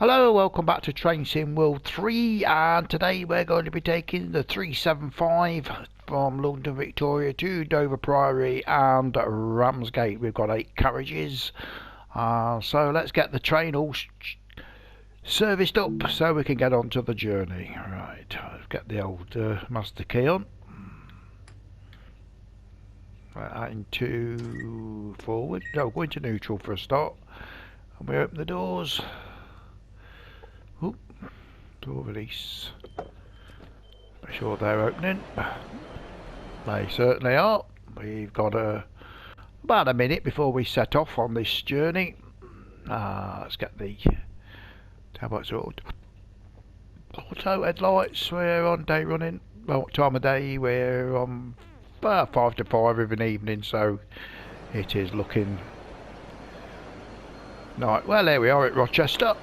Hello, welcome back to Train Sim World 3, and today we're going to be taking the 375 from London Victoria to Dover Priory and Ramsgate. We've got 8 carriages, so let's get the train all serviced up so we can get on to the journey. Right, let's get the old master key on. Right, into forward, no, go into neutral for a start, and we open the doors. Oop, door release. Make sure they're opening. They certainly are. We've got about a minute before we set off on this journey. Let's get the tablets auto headlights. We're on day running. Well, what time of day? We're on 5 to 5 of an evening, so it is looking night. Well, there we are at Rochester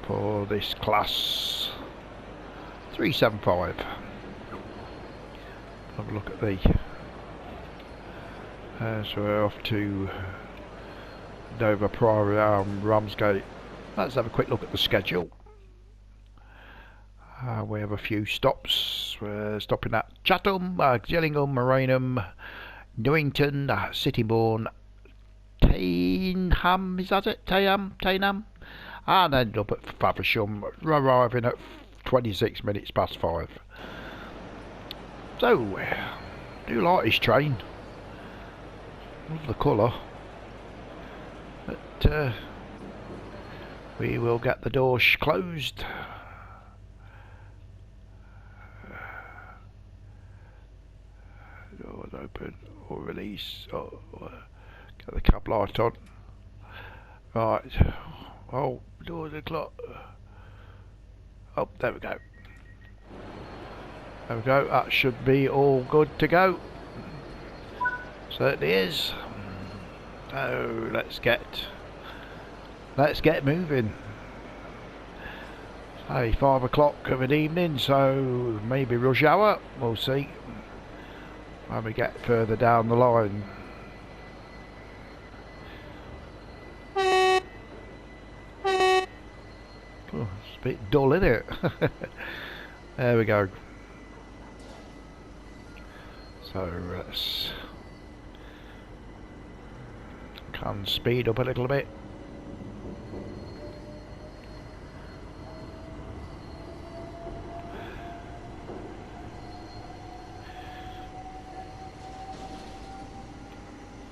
for this class 375. Have a look at the so we're off to Dover Priory and Ramsgate. Let's have a quick look at the schedule. We have a few stops. We're stopping at Chatham, Gillingham, Rainham, Newington, Sittingbourne, Tainham, is that it? Tainham? And end up at Faversham, arriving at 26 minutes past 5. So, I do like this train. Love the colour. But we will get the doors closed. Doors open or release. Get the cab light on. Right. Oh, doors are clocked. Oh, there we go. There we go. That should be all good to go. Certainly is. So let's get moving. Hey, 5 o'clock of an evening, so maybe rush hour. We'll see when we get further down the line. Oh, it's a bit dull, isn't it? There we go. So let's can speed up a little bit.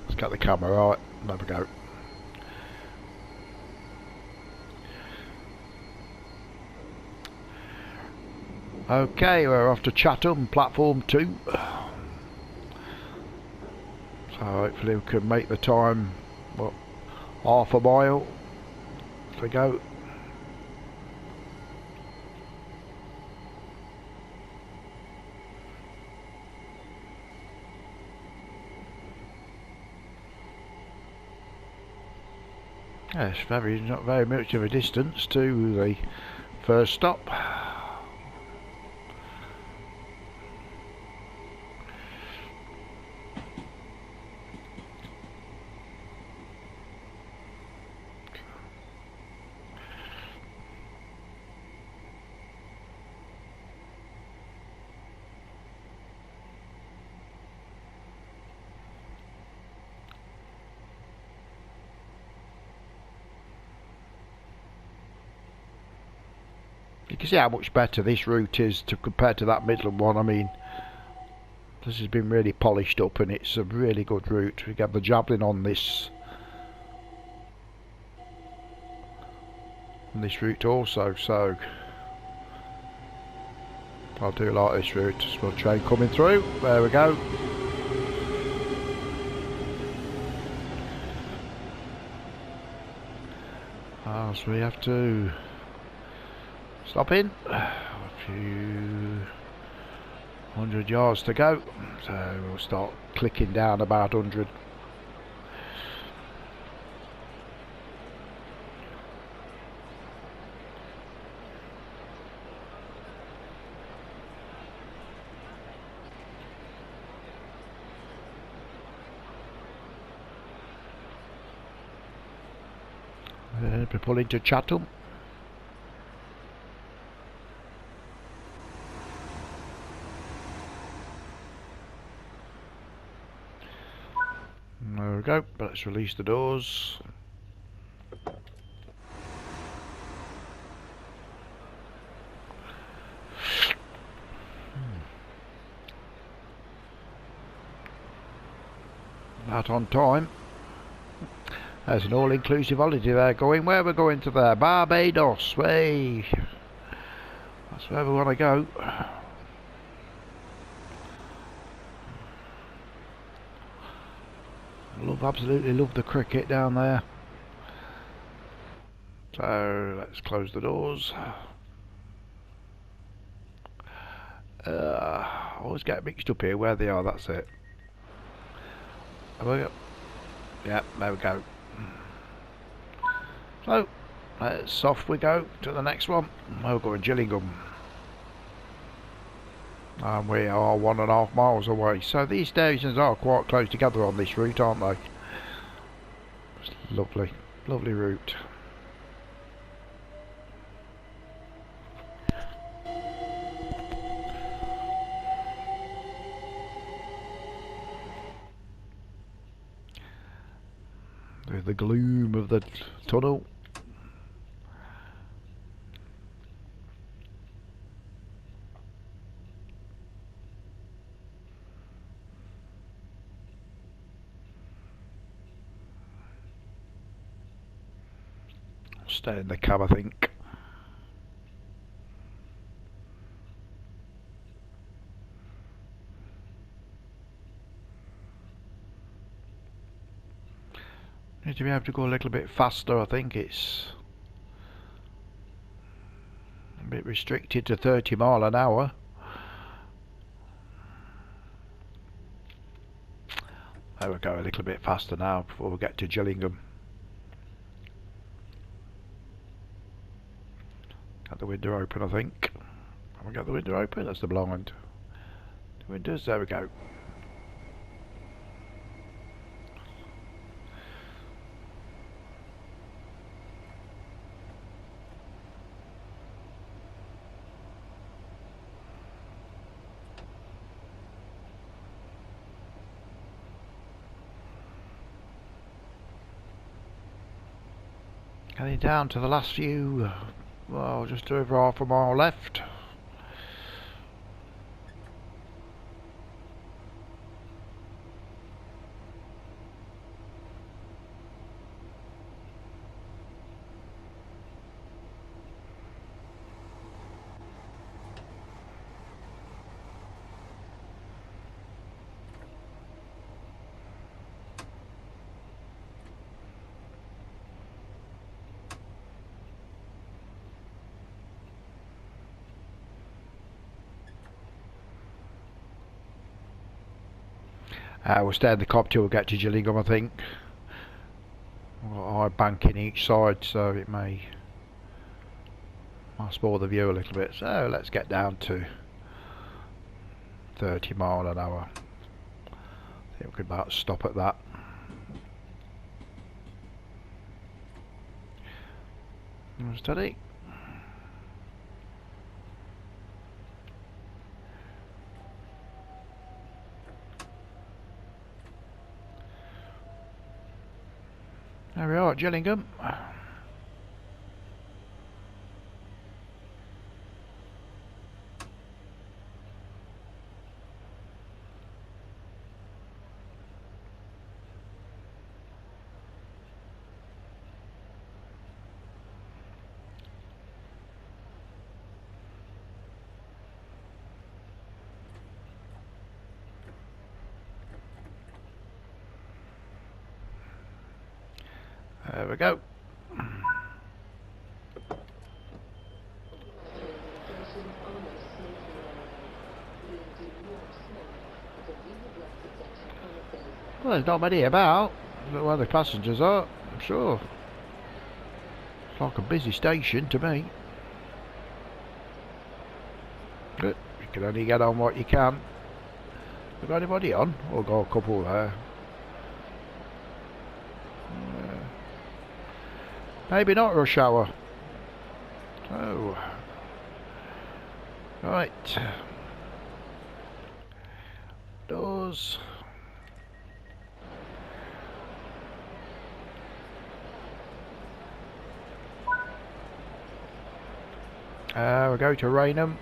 Let's get the camera right. There we go. Okay, we're off to Chatham, platform 2. So hopefully we can make the time, what, half a mile to go. Yes, not very much of a distance to the first stop. You can see how much better this route is compared to that Midland one. I mean, this has been really polished up and it's a really good route. We got the Javelin on this route also, so I do like this route. Small train coming through. There we go. So we have to stop in. A few 100 yards to go, so we'll start clicking down about 100. We're pulling to Chatham. There we go. Let's release the doors. That on time. There's an all-inclusive holiday there going. Where we're going to there? Barbados. Way. That's where we want to go. Absolutely love the cricket down there. So let's close the doors. I always get mixed up here where they are. That's it. There we go. Yeah, there we go. So let's off we go to the next one. We're going Gillingham. And we are 1.5 miles away. So these stations are quite close together on this route, aren't they? It's lovely, lovely route. With the gloom of the tunnel. Stay in the cab, I think. Need to be able to go a little bit faster. I think it's a bit restricted to 30 mile an hour. There we go, a little bit faster now before we get to Gillingham. Got the window open, I think. Have we got the window open? That's the blind. The windows, there we go. Getting down to the last few, well, just over half a mile left. We'll stay in the cop till we get to Gillingham, I think. We've got a high bank in each side, so it may spoil the view a little bit. So let's get down to 30 mile an hour. I think we could about stop at that. Steady. There we are at Gillingham. There we go. Well, there's not many about. I don't know where the passengers are, I'm sure. It's like a busy station to me. Good. You can only get on what you can. Have got anybody on? We'll go a couple there. Maybe not rush hour. Oh. Right. Doors. We'll go to Raynham.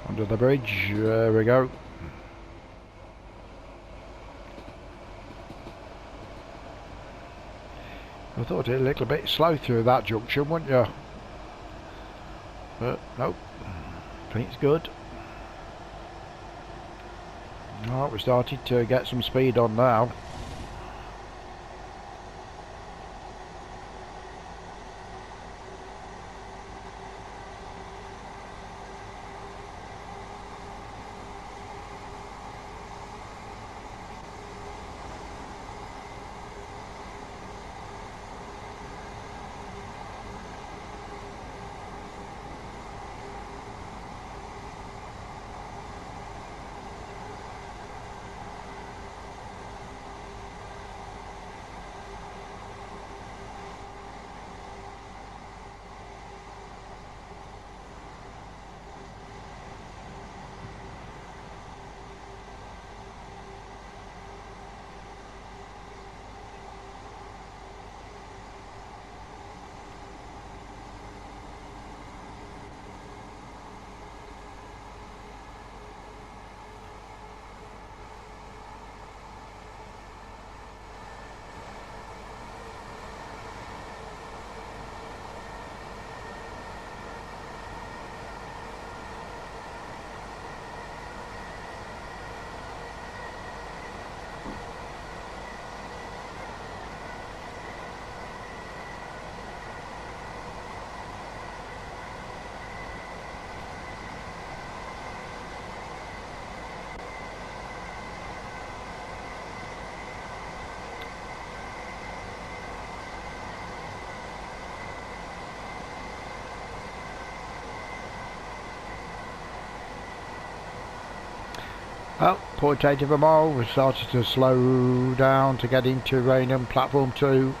Under the bridge, there we go. I thought it a little bit slow through that junction, wouldn't you? But nope, I think it's good. Right, we're starting to get some speed on now. Well, 0.8 of a mile, we started to slow down to get into Raynham platform 2.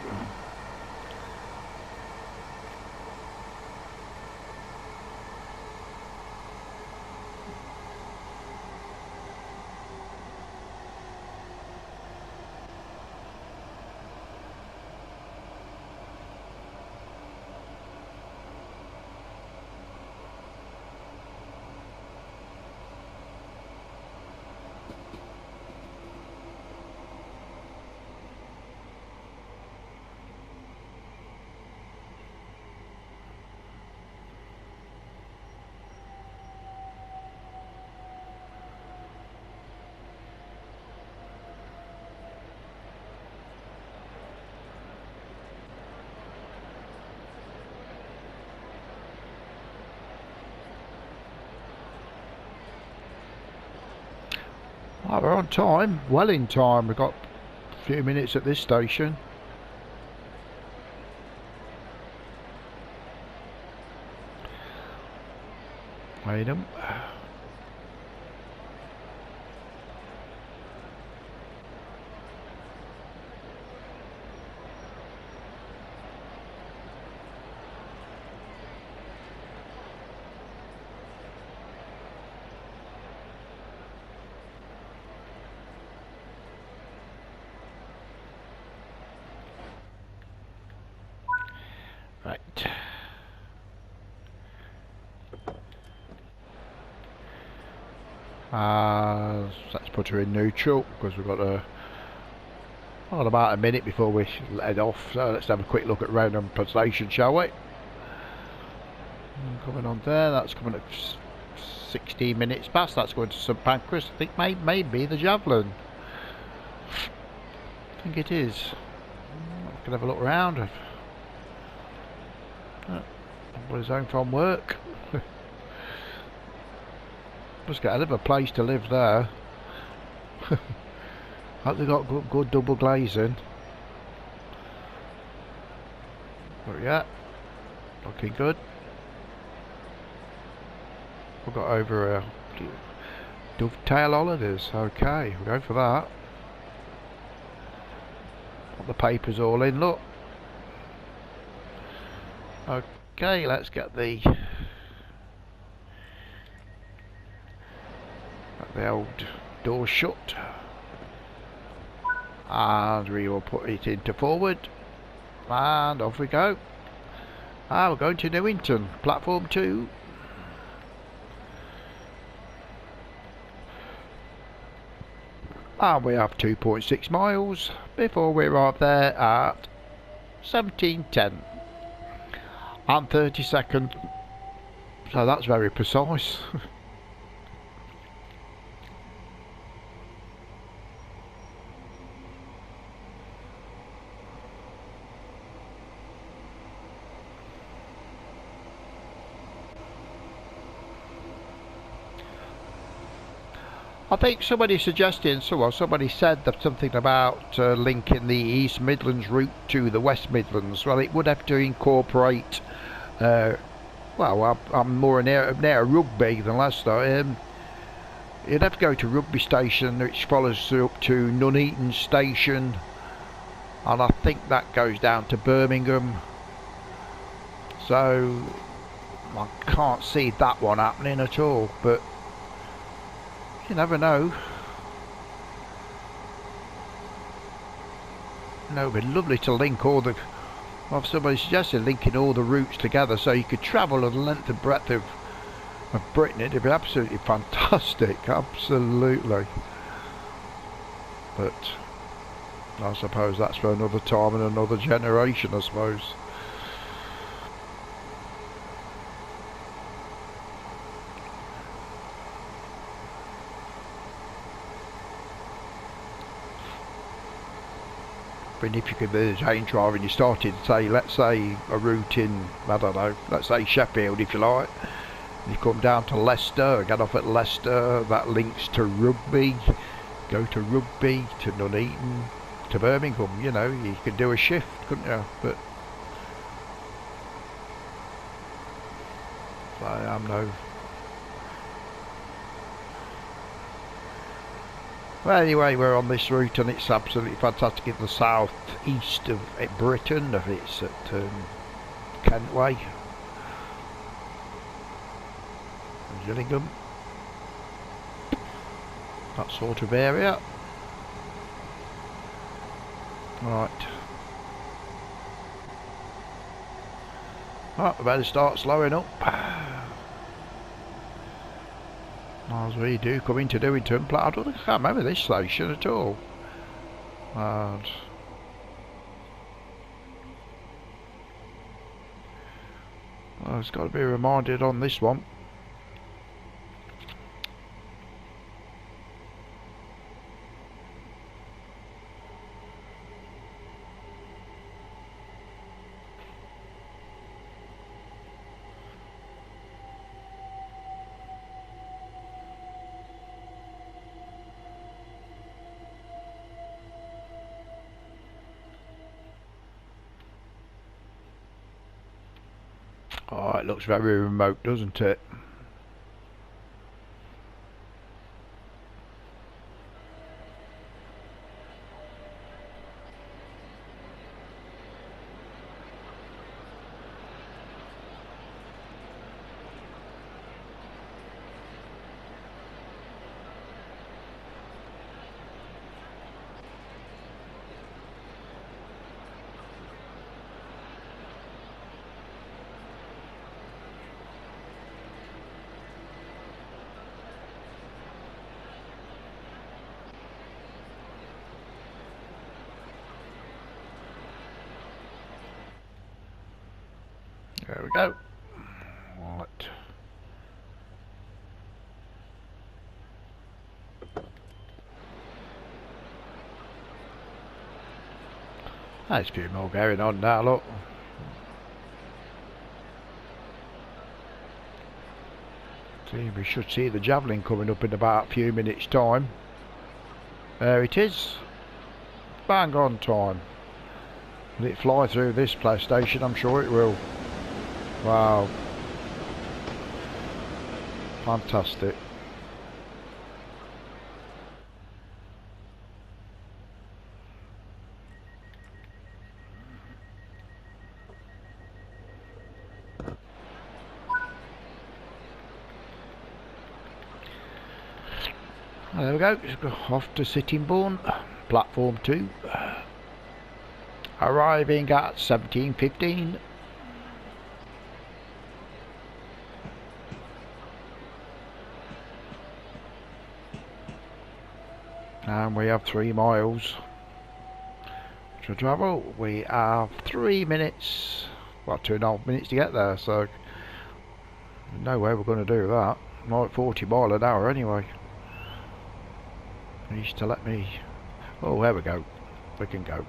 Well, we're on time, well in time. We've got a few minutes at this station. Raynham. Right. Let's put her in neutral because we've got about a minute before we head off. So let's have a quick look at Raynham station, shall we? Coming on there, that's coming up 16 minutes past. That's going to St Pancras. I think maybe the Javelin. I think it is. I can have a look around. Everybody's home from work. Must get a hell of a place to live there. Hope they got good double glazing. But yeah, looking good. We've got over a dovetail holidays. Okay, we'll go for that. Got the papers all in, look. Okay, let's get the old door shut. And we will put it into forward. And off we go. We're going to Newington, platform 2. And we have 2.6 miles before we arrive there at 17:10 and 30 seconds. So that's very precise. I think somebody suggested, somebody said that something about linking the East Midlands route to the West Midlands. Well, it would have to incorporate, well, I'm more near Rugby than Leicester. You'd have to go to Rugby Station, which follows up to Nuneaton Station, and I think that goes down to Birmingham. So, I can't see that one happening at all, but you never know. No, it'd be lovely to link all the... Well, somebody suggested linking all the routes together so you could travel the length and breadth of Britain. It'd be absolutely fantastic, absolutely. But I suppose that's for another time and another generation, I suppose. And if you could be a train driver and you started, say, let's say a route in, I don't know, let's say Sheffield if you like, and you come down to Leicester, get off at Leicester, that links to Rugby, go to Rugby, to Nuneaton, to Birmingham, you know, you could do a shift, couldn't you? But I am no... Well, anyway, we're on this route and it's absolutely fantastic in the south east of Britain. It's at Kent Way, Gillingham, that sort of area. Right. Right, we better start slowing up. As we do come into Newington, I can't remember this station at all. And well, it's got to be reminded on this one. Oh, it looks very remote, doesn't it? There we go. Right. There's a few more going on now, look. See, we should see the javelin coming up in about a few minutes' time. There it is. Bang on time. Will it fly through this PlayStation? I'm sure it will. Wow. Fantastic. There we go, just go off to Sittingbourne, platform 2. Arriving at 17:15. And we have 3 miles to travel. We have 3 minutes, well 2.5 minutes to get there, so no way we're going to do that. Like 40 mile an hour anyway. He used to let me. Oh, there we go. We can go.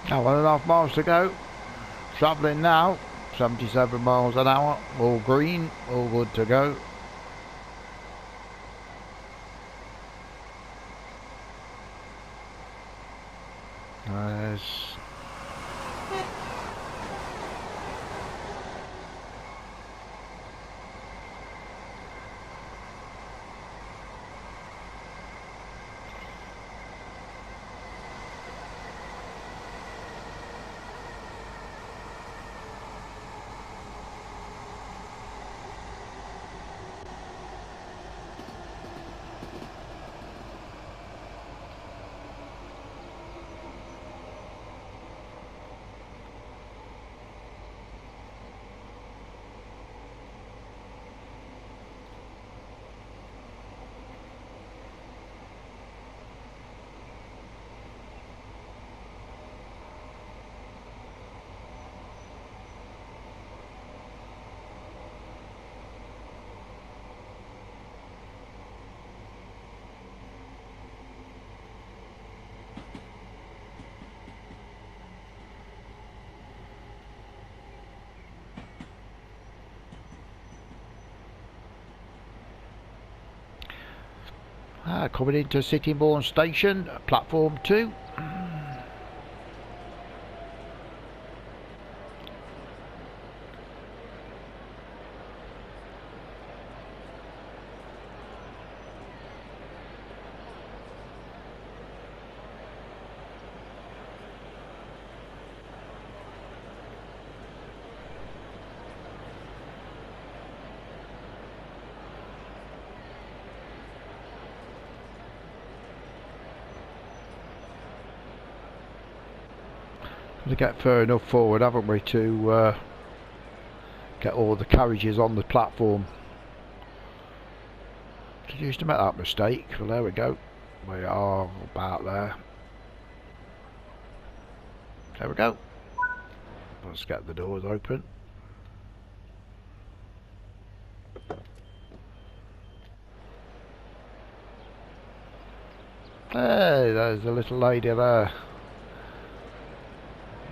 Now 1.5 miles to go. Travelling now, 77 miles an hour, all green, all good to go. There's coming into Sittingbourne Station, platform 2. To get far enough forward, haven't we, to get all the carriages on the platform. Did you used to make that mistake? Well, there we go. We are about there. There we go. Let's get the doors open. Hey, there's a little lady there.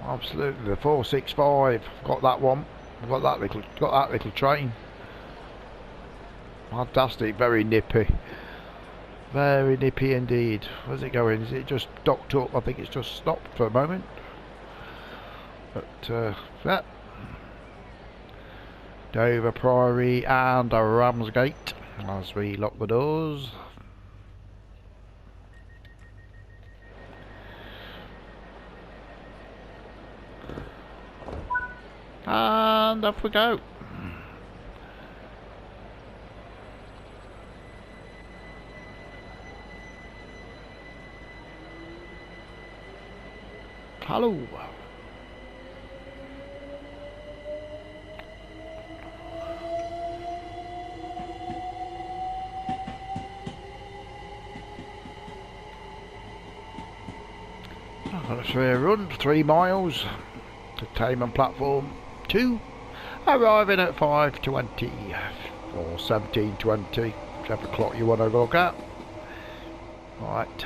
Absolutely, the 465. Got that one. Got that little train. Fantastic, very nippy. Very nippy indeed. Where's it going? Is it just docked up? I think it's just stopped for a moment. But yeah. Dover Priory and Ramsgate as we lock the doors. And off we go. Hello. That's a run, 3 miles to Taman platform 2, arriving at 5:20 or 17:20, whichever clock you want to look at. Right,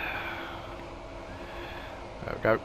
there we go.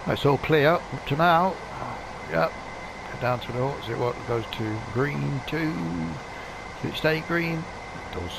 It's all clear up to now. Yep. Go down to the north. See what goes to green 2. Does it stay green? It does.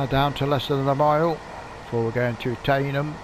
Down to less than a mile before we're going to Tainham.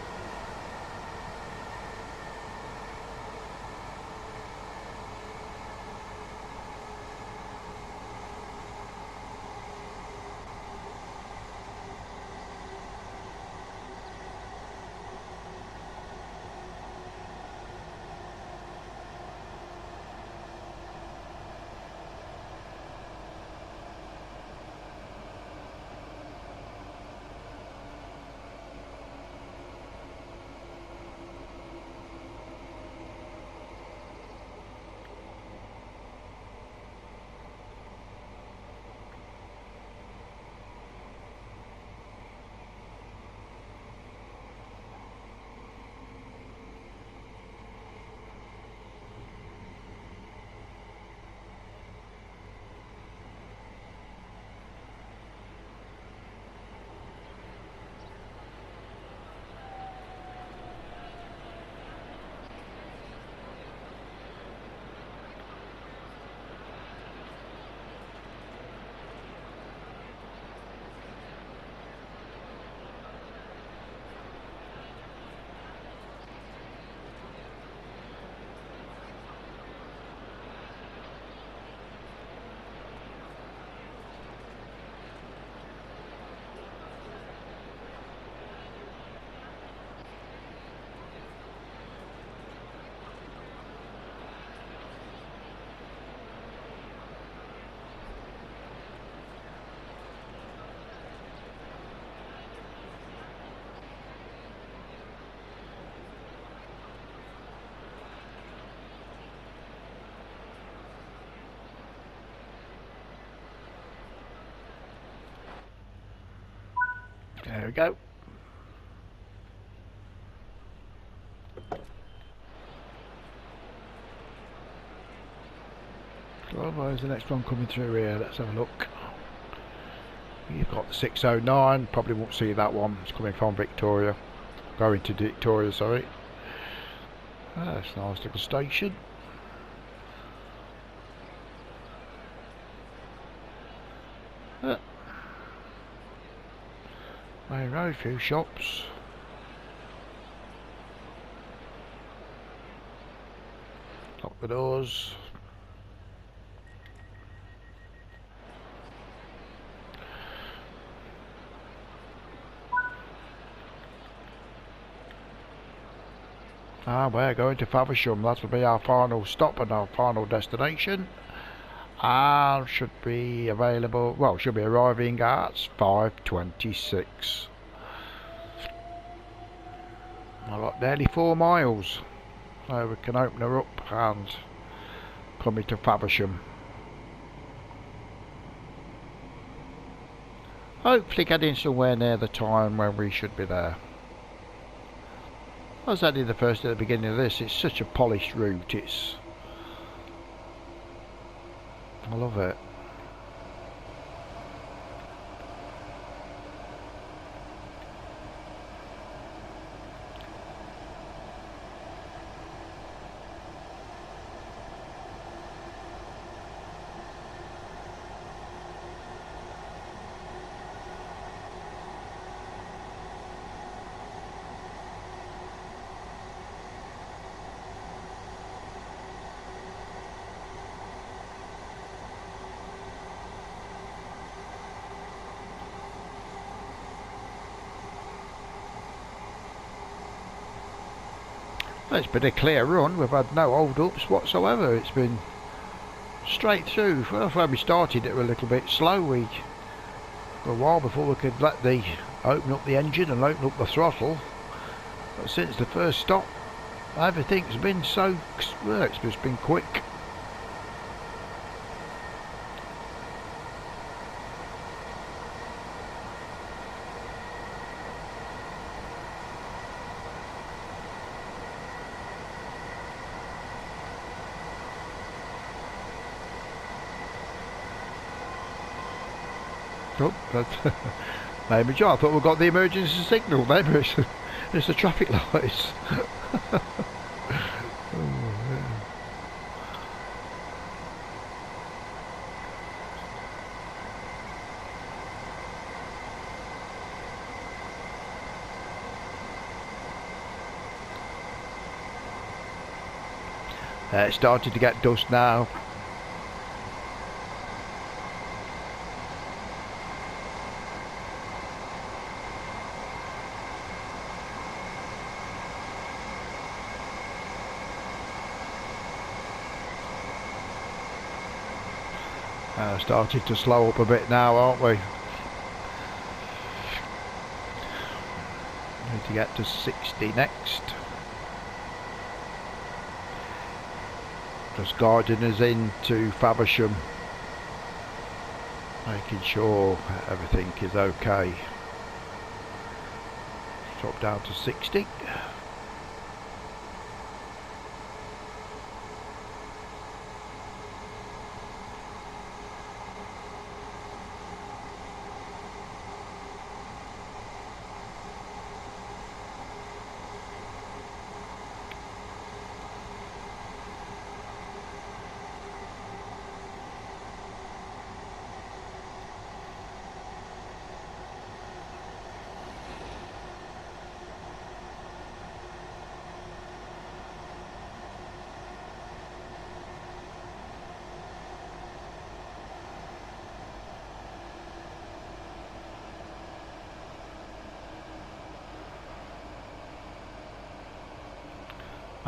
There we go. So where's the next one coming through here? Let's have a look. You've got the 609, probably won't see that one. It's coming from Victoria. Going to Victoria, sorry. That's a nice little station. Main road, a few shops. Lock the doors. We're going to Faversham. That will be our final stop and our final destination. And should be available, well, should be arriving at 5:26. I've got nearly 4 miles. So we can open her up and come into Faversham. Hopefully getting somewhere near the time when we should be there. I was only the first at the beginning of this. It's such a polished route. I love it. It's been a clear run. We've had no hold-ups whatsoever. It's been straight through. Well, when we started it, we were a little bit slow. For a while before we could open up the engine and open up the throttle. But since the first stop, everything's been it's just been quick. Oh, maybe I thought we got the emergency signal. Maybe it's the traffic lights. It's starting to get dusk now. Starting to slow up a bit now, aren't we? Need to get to 60 next. Just guiding us into Faversham, making sure everything is okay. Drop down to 60.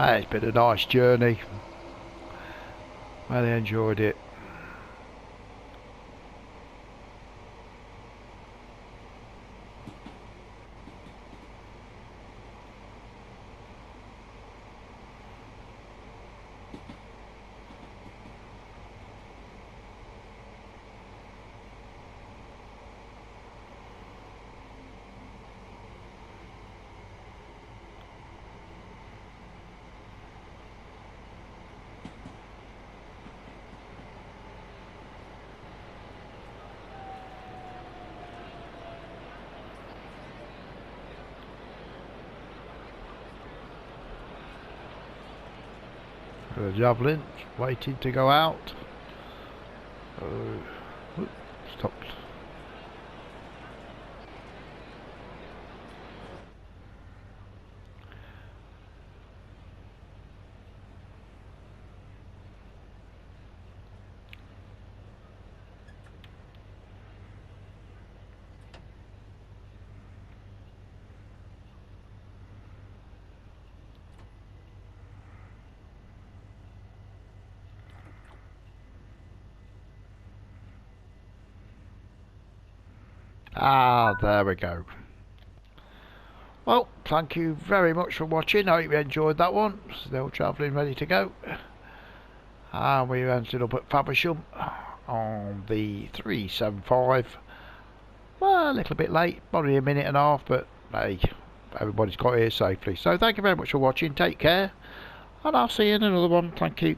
It's been a nice journey. Really enjoyed it. The javelin waiting to go out. Stopped. Ah, there we go. Well, thank you very much for watching. I hope you enjoyed that one. Still travelling, ready to go. And we ended up at Faversham on the 375. Well, a little bit late, probably a minute and a half, but hey, everybody's got here safely. So thank you very much for watching. Take care, and I'll see you in another one. Thank you.